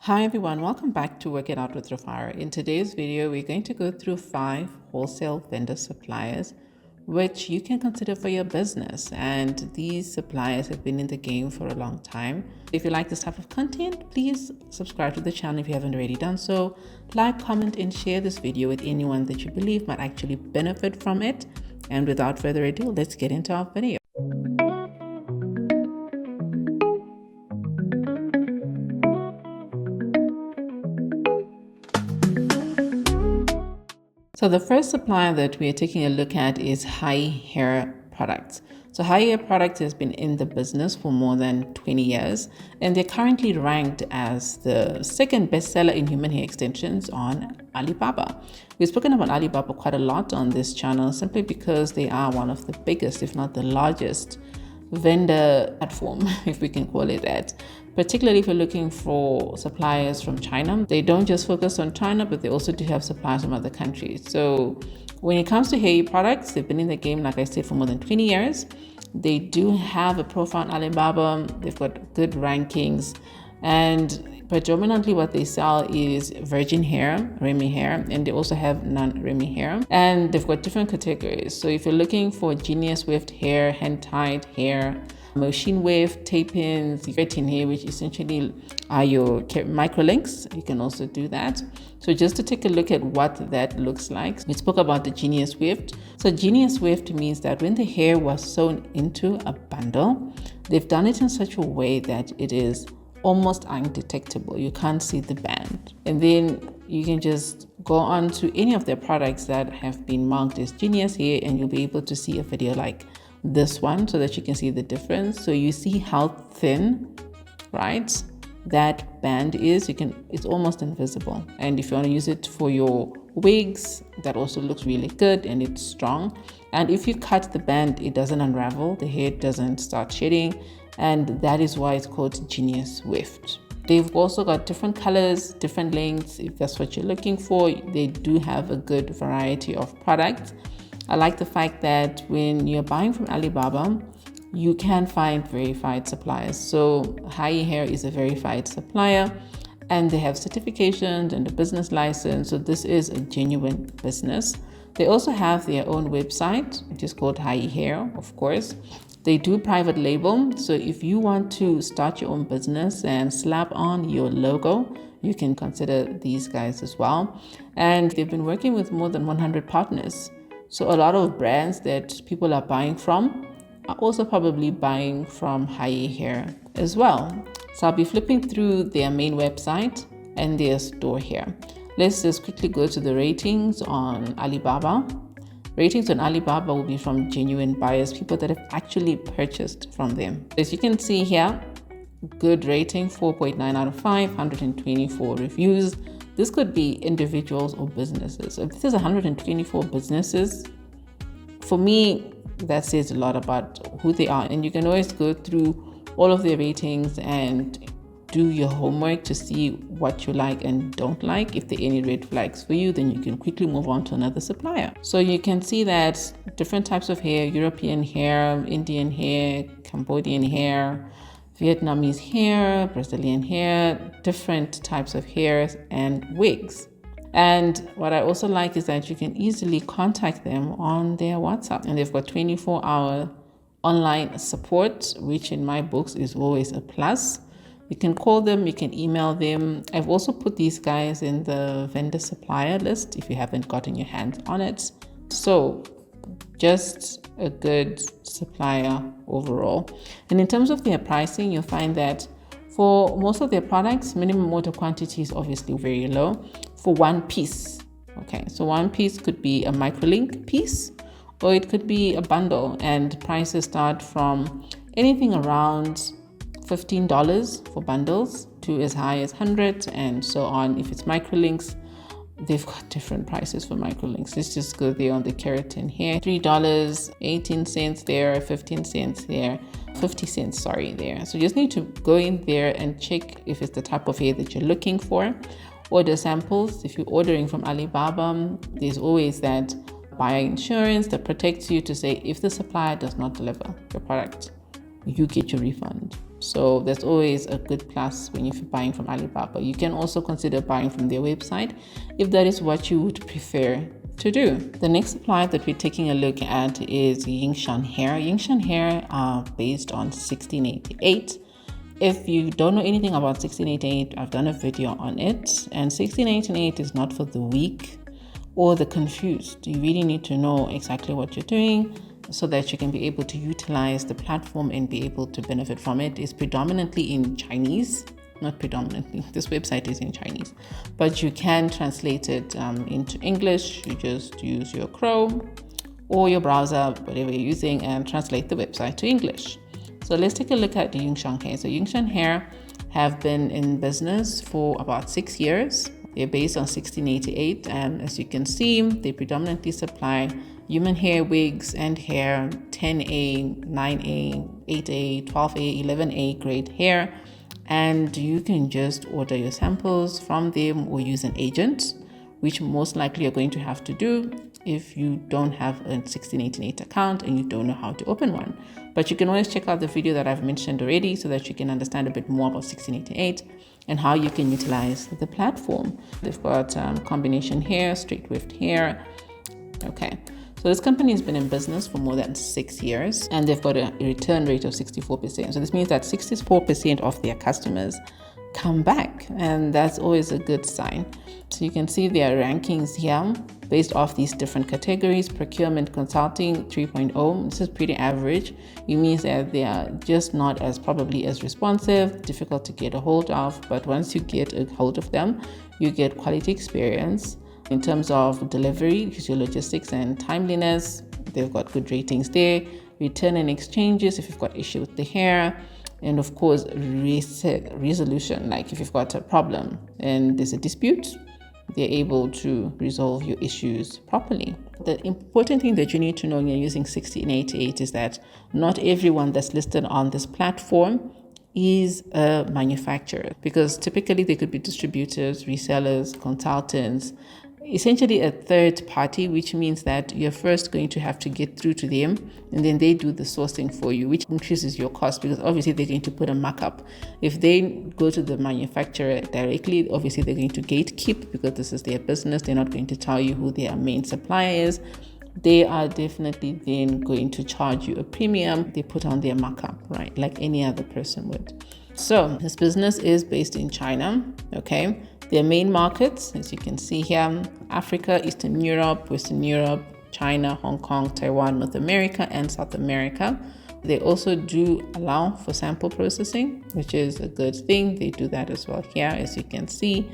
Hi everyone, welcome back to Work It Out with Rafara. In today's video, we're going to go through 5 wholesale vendor suppliers which you can consider for your business. And these suppliers have been in the game for a long time. If you like this type of content, please subscribe to the channel if you haven't already done so. Like, comment, and share this video with anyone that you believe might actually benefit from it. And without further ado, let's get into our video. So the first supplier that we are taking a look at is High Hair Products. So High Hair Products has been in the business for more than 20 years, and they're currently ranked as the second bestseller in human hair extensions on Alibaba. We've spoken about Alibaba quite a lot on this channel simply because they are one of the biggest, if not the largest, vendor platform, if we can call it that. Particularly if you're looking for suppliers from China. They don't just focus on China, but they also do have suppliers from other countries. So when it comes to hair products, they've been in the game, like I said, for more than 20 years. They do have a profile on Alibaba. They've got good rankings, and predominantly what they sell is virgin hair, Remy hair, and they also have non-Remy hair, and they've got different categories. So if you're looking for genius weft hair, hand-tied hair, machine wave, tape-ins, keratin hair, which essentially are your microlinks, you can also do that. So just to take a look at what that looks like, we spoke about the genius weft. So genius weft means that when the hair was sewn into a bundle, they've done it in such a way that it is almost undetectable. You can't see the band. And then you can just go on to any of their products that have been marked as genius hair, and you'll be able to see a video like this one so that you can see the difference. So you see how thin, right, that band is. It's almost invisible. And if you want to use it for your wigs, that also looks really good and it's strong. And if you cut the band, it doesn't unravel, the hair doesn't start shedding, and that is why it's called genius weft. They've also got different colors, different lengths. If that's what you're looking for, they do have a good variety of products. I like the fact that when you're buying from Alibaba, you can find verified suppliers. So High Hair is a verified supplier, and they have certifications and a business license. So this is a genuine business. They also have their own website, which is called High Hair, of course. They do private label. So if you want to start your own business and slap on your logo, you can consider these guys as well. And they've been working with more than 100 partners. So a lot of brands that people are buying from are also probably buying from High Hair as well. So I'll be flipping through their main website and their store here. Let's just quickly go to the ratings on Alibaba. Ratings on Alibaba will be from genuine buyers, people that have actually purchased from them. As you can see here, good rating, 4.9 out of 5, 124 reviews. This could be individuals or businesses. If this is 124 businesses, for me, that says a lot about who they are. And you can always go through all of their ratings and do your homework to see what you like and don't like. If there are any red flags for you, then you can quickly move on to another supplier. So you can see that different types of hair, European hair, Indian hair, Cambodian hair, Vietnamese hair, Brazilian hair, different types of hairs and wigs. And what I also like is that you can easily contact them on their WhatsApp, and they've got 24-hour online support, which in my books is always a plus. You can call them, you can email them. I've also put these guys in the vendor supplier list if you haven't gotten your hands on it. So just a good supplier overall. And in terms of their pricing, you'll find that for most of their products, minimum order quantity is obviously very low for one piece. Okay, so one piece could be a microlink piece, or it could be a bundle, and prices start from anything around $15 for bundles to as high as 100 and so on. If it's microlinks, they've got different prices for microlinks. Let's just go there on the keratin hair. $3, 18 cents there, 15 cents there, 50 cents, sorry, there. So you just need to go in there and check if it's the type of hair that you're looking for. Order samples. If you're ordering from Alibaba, there's always that buyer insurance that protects you to say if the supplier does not deliver your product, you get your refund. So that's always a good plus when you're buying from Alibaba. You can also consider buying from their website if that is what you would prefer to do. The next supplier that we're taking a look at is Yingshan Hair. Yingshan Hair are based on 1688. If you don't know anything about 1688, I've done a video on it, and 1688 is not for the weak or the confused. You really need to know exactly what you're doing so that you can be able to utilize the platform and be able to benefit from it. It's predominantly in Chinese. Not predominantly, this website is in Chinese, but you can translate it into English. You just use your Chrome or your browser, whatever you're using, and translate the website to English. So let's take a look at the Yingshan Hair. So Yingshan Hair have been in business for about 6 years. They're based on 1688, and as you can see, they predominantly supply human hair, wigs, and hair, 10A, 9A, 8A, 12A, 11A grade hair. And you can just order your samples from them or use an agent, which most likely you're going to have to do if you don't have a 1688 account and you don't know how to open one. But you can always check out the video that I've mentioned already so that you can understand a bit more about 1688 and how you can utilize the platform. They've got combination hair, straight weft hair. Okay. So this company has been in business for more than 6 years, and they've got a return rate of 64%. So this means that 64% of their customers come back, and that's always a good sign. So you can see their rankings here based off these different categories. Procurement, consulting, 3.0. This is pretty average. It means that they are just not as probably as responsive, difficult to get a hold of, but once you get a hold of them, you get quality experience. In terms of delivery, which is your logistics and timeliness, they've got good ratings there. Return and exchanges, if you've got issue with the hair. And of course, resolution, like if you've got a problem and there's a dispute, they're able to resolve your issues properly. The important thing that you need to know when you're using 1688 is that not everyone that's listed on this platform is a manufacturer, because typically they could be distributors, resellers, consultants, essentially a third party, which means that you're first going to have to get through to them and then they do the sourcing for you, which increases your cost because obviously they're going to put a markup. If they go to the manufacturer directly, obviously they're going to gatekeep because this is their business. They're not going to tell you who their main supplier is. They are definitely then going to charge you a premium. They put on their markup, right? Like any other person would. So this business is based in China, okay? Their main markets, as you can see here, Africa, Eastern Europe, Western Europe, China, Hong Kong, Taiwan, North America, and South America. They also do allow for sample processing, which is a good thing. They do that as well here, as you can see.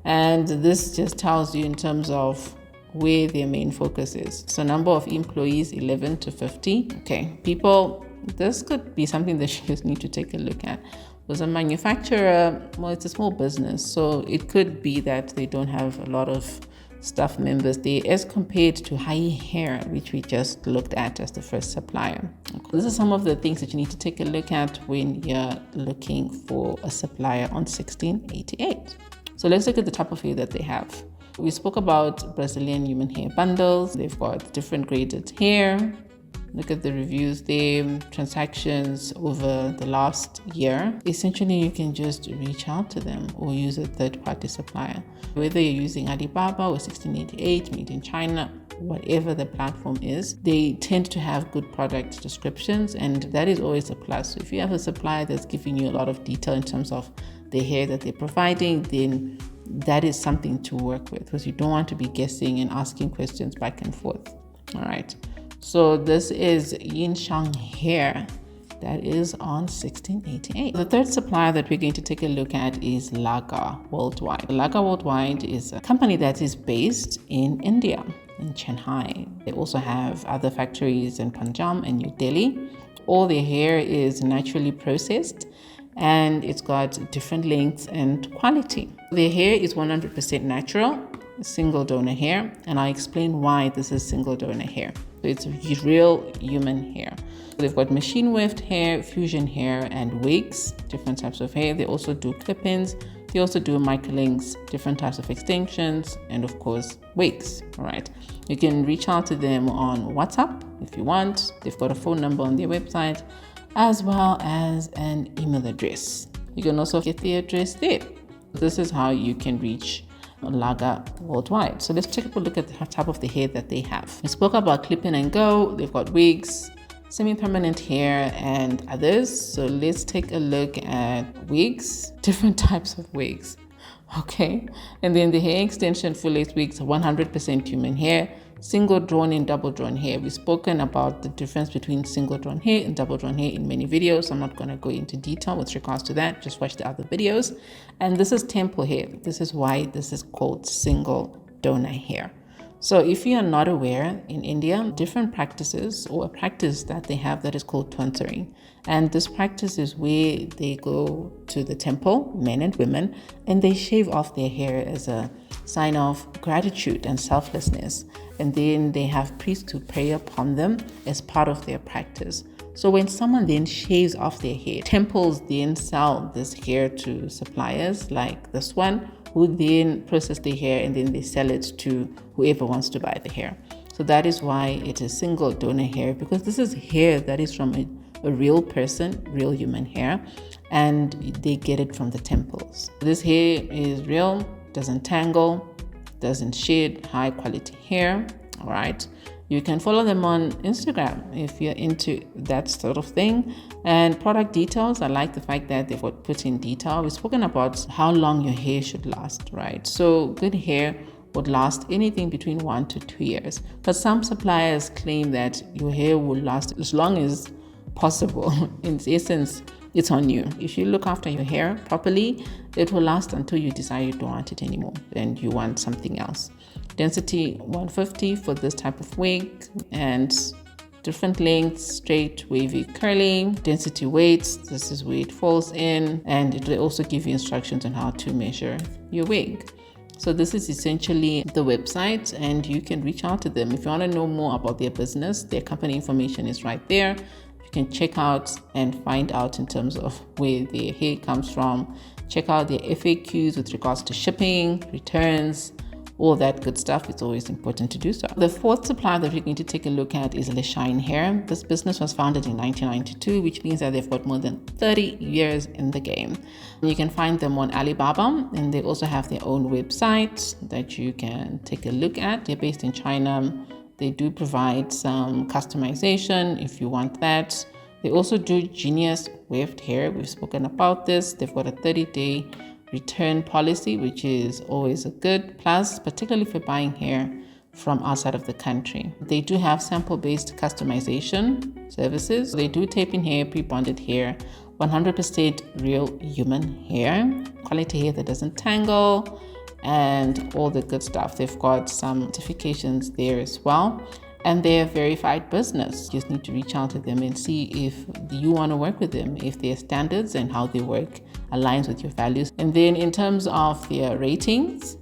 And this just tells you in terms of where their main focus is. So number of employees, 11 to 50. Okay, people, this could be something that you just need to take a look at. As a manufacturer, well, it's a small business, so it could be that they don't have a lot of staff members there as compared to High Hair, which we just looked at as the first supplier. Okay. This is some of the things that you need to take a look at when you're looking for a supplier on 1688. So let's look at the type of hair that they have. We spoke about Brazilian human hair bundles. They've got different graded hair. Look at the reviews there, transactions over the last year. Essentially, you can just reach out to them or use a third-party supplier. Whether you're using Alibaba or 1688, made in China, whatever the platform is, they tend to have good product descriptions, and that is always a plus. So if you have a supplier that's giving you a lot of detail in terms of the hair that they're providing, then that is something to work with, because you don't want to be guessing and asking questions back and forth. All right. So this is Yingshan Hair that is on 1688. The third supplier that we're going to take a look at is Laga Worldwide. Laga Worldwide is a company that is based in India, in Chennai. They also have other factories in Punjab and New Delhi. All their hair is naturally processed and it's got different lengths and quality. Their hair is 100% natural, single donor hair, and I'll explain why this is single donor hair. So it's real human hair. They've got machine weft hair, fusion hair, and wigs, different types of hair. They also do clip-ins. They also do microlinks, different types of extensions, and of course, wigs. All right. You can reach out to them on WhatsApp if you want. They've got a phone number on their website. as well as an email address. You can also get the address there. This is how you can reach Laga worldwide. So let's take a look at the type of the hair that they have. We spoke about clip in and go. They've got wigs, semi-permanent hair, and others. So let's take a look at wigs, different types of wigs. Okay, and then the hair extension full lace wigs, 100% human hair, single drawn and double drawn hair. We've spoken about the difference between single drawn hair and double drawn hair in many videos. I'm not going to go into detail with regards to that. Just watch the other videos. And this is temple hair. This is why this is called single donor hair. So if you are not aware, in India, different practices, or a practice that they have that is called tonsering. And this practice is where they go to the temple, men and women, and they shave off their hair as a sign of gratitude and selflessness. And then they have priests who pray upon them as part of their practice. So when someone then shaves off their hair, temples then sell this hair to suppliers like this one, who then process the hair and then they sell it to whoever wants to buy the hair. So that is why it is single donor hair, because this is hair that is from a real person, real human hair, and they get it from the temples. This hair is real, doesn't tangle, doesn't shed, high quality hair. All right. You can follow them on Instagram if you're into that sort of thing. And product details, I like the fact that they've put in detail. We've spoken about how long your hair should last, right? So good hair would last anything between 1 to 2 years. But some suppliers claim that your hair will last as long as possible. In essence, it's on you. If you look after your hair properly, it will last until you decide you don't want it anymore and you want something else. Density 150 for this type of wig, and different lengths, straight, wavy, curly. Density weights, this is where it falls in, and it will also give you instructions on how to measure your wig. So this is essentially the website, and you can reach out to them. If you want to know more about their business, their company information is right there. You can check out and find out in terms of where their hair comes from. Check out their FAQs with regards to shipping, returns, all that good stuff. It's always important to do so. The fourth supplier that we're going to take a look at is Le Shine Hair. This business was founded in 1992, which means that they've got more than 30 years in the game. You can find them on Alibaba, and they also have their own website that you can take a look at. They're based in China. They do provide some customization if you want that. They also do genius weft hair. We've spoken about this. They've got a 30-day return policy, which is always a good plus, particularly if you're buying hair from outside of the country. They do have sample-based customization services. They do tape-in hair, pre-bonded hair, 100% real human hair, quality hair that doesn't tangle, and all the good stuff. They've got some certifications there as well. And they're a verified business. You just need to reach out to them and see if you want to work with them, if their standards and how they work aligns with your values. And then in terms of their ratings,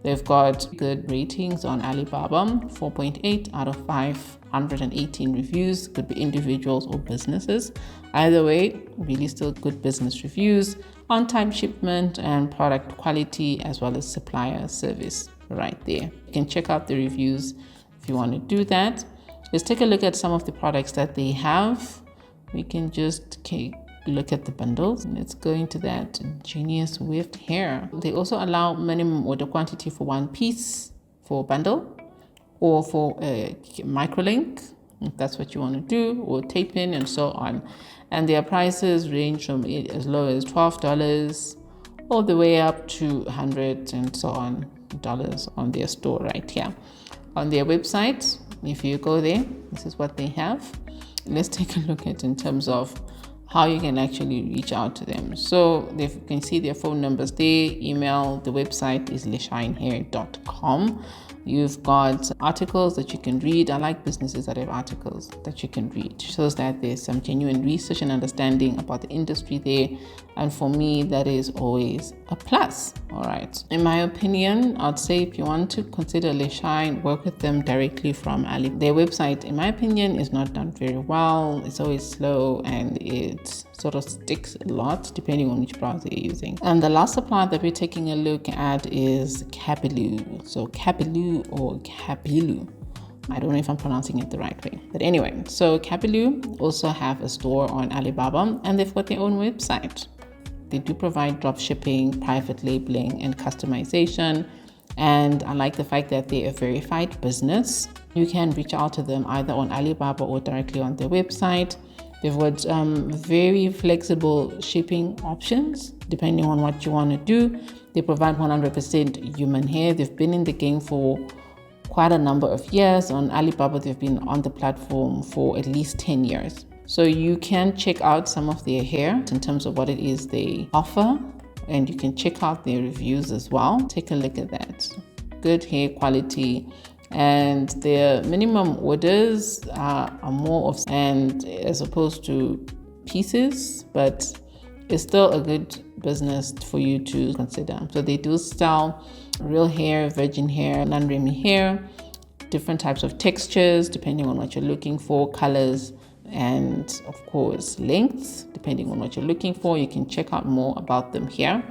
they've got good ratings on Alibaba, 4.8 out of 518 reviews. Could be individuals or businesses. Either way, really still good business reviews, on-time shipment and product quality, as well as supplier service right there. You can check out the reviews if you want to do that. Let's take a look at some of the products that they have. We can just look at the bundles. Let's go into that genius weft hair. They also allow minimum order quantity for one piece for a bundle, or for a microlink if that's what you want to do, or tape in and so on. And their prices range from as low as $12 all the way up to $100 and so on dollars on their store right here. On their website, if you go there, this is what they have. Let's take a look at in terms of how you can actually reach out to them. So you can see their phone numbers there, email. The website is leshinehair.com. You've got articles that you can read. I like businesses that have articles that you can read. It shows that there's some genuine research and understanding about the industry there. And for me, that is always a plus. All right. In my opinion, I'd say if you want to consider Le Shine, work with them directly from Ali. Their website, in my opinion, is not done very well. It's always slow and it sort of sticks a lot depending on which browser you're using. And the last supplier that we're taking a look at is Kabilu. So Kabilu or Kabilu. I don't know if I'm pronouncing it the right way. But anyway, so Kabiloo also have a store on Alibaba, and they've got their own website. They do provide drop shipping, private labeling, and customization. And I like the fact that they're a verified business. You can reach out to them either on Alibaba or directly on their website. They've got very flexible shipping options depending on what you want to do. They provide 100% human hair. They've been in the game for quite a number of years. On Alibaba, they've been on the platform for at least 10 years. So you can check out some of their hair in terms of what it is they offer, and you can check out their reviews as well. Take a look at that. Good hair quality, and their minimum orders are more of, and as opposed to pieces, but it's still a good business for you to consider. So they do sell real hair, virgin hair, non-REMI hair, different types of textures depending on what you're looking for, colors, and of course lengths depending on what you're looking for. You can check out more about them here.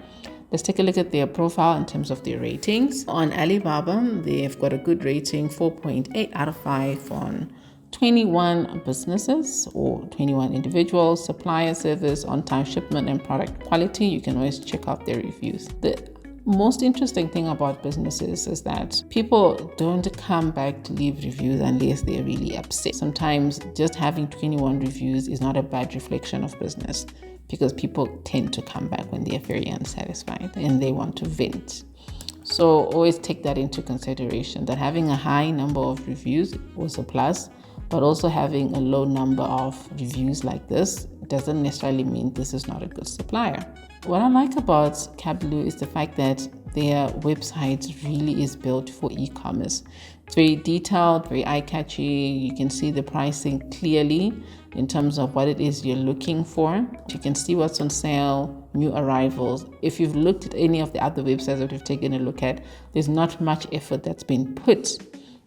Let's take a look at their profile in terms of their ratings. On Alibaba, they've got a good rating, 4.8 out of 5 on 21 businesses or 21 individuals, supplier service, on-time shipment, and product quality. You can always check out their reviews. The most interesting thing about businesses is that people don't come back to leave reviews unless they're really upset. Sometimes just having 21 reviews is not a bad reflection of business, because people tend to come back when they're very unsatisfied and they want to vent. So always take that into consideration, that having a high number of reviews was a plus, but also having a low number of reviews like this doesn't necessarily mean this is not a good supplier. What I like about Kabiloo is the fact that their website really is built for e-commerce. It's very detailed, very eye-catchy. You can see the pricing clearly in terms of what it is you're looking for. You can see what's on sale, new arrivals. If you've looked at any of the other websites that we've taken a look at, there's not much effort that's been put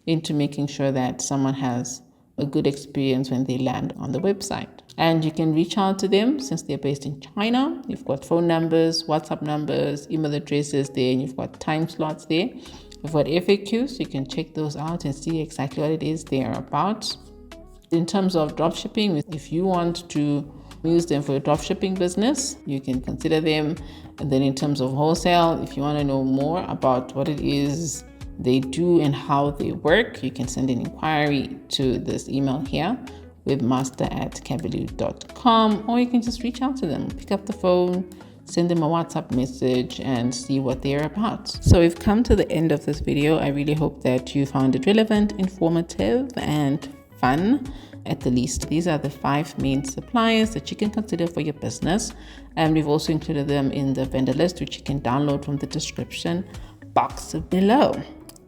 into making sure that someone has a good experience when they land on the website. And you can reach out to them since they're based in China. You've got phone numbers, WhatsApp numbers, email addresses there, and you've got time slots there. You've got FAQs, you can check those out and see exactly what it is they're about. In terms of dropshipping, if you want to use them for your dropshipping business, you can consider them. And then in terms of wholesale, if you want to know more about what it is they do and how they work, you can send an inquiry to this email here, webmaster@kabiloo.com, or you can just reach out to them, pick up the phone, send them a WhatsApp message and see what they're about. So we've come to the end of this video. I really hope that you found it relevant, informative, and fun at the least. These are the 5 main suppliers that you can consider for your business, and we've also included them in the vendor list, which you can download from the description box below.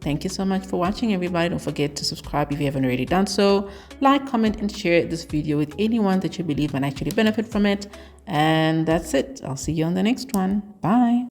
Thank you so much for watching, everybody. Don't forget to subscribe if you haven't already done so. Like, comment, and share this video with anyone that you believe might actually benefit from it. And that's it. I'll see you on the next one. Bye.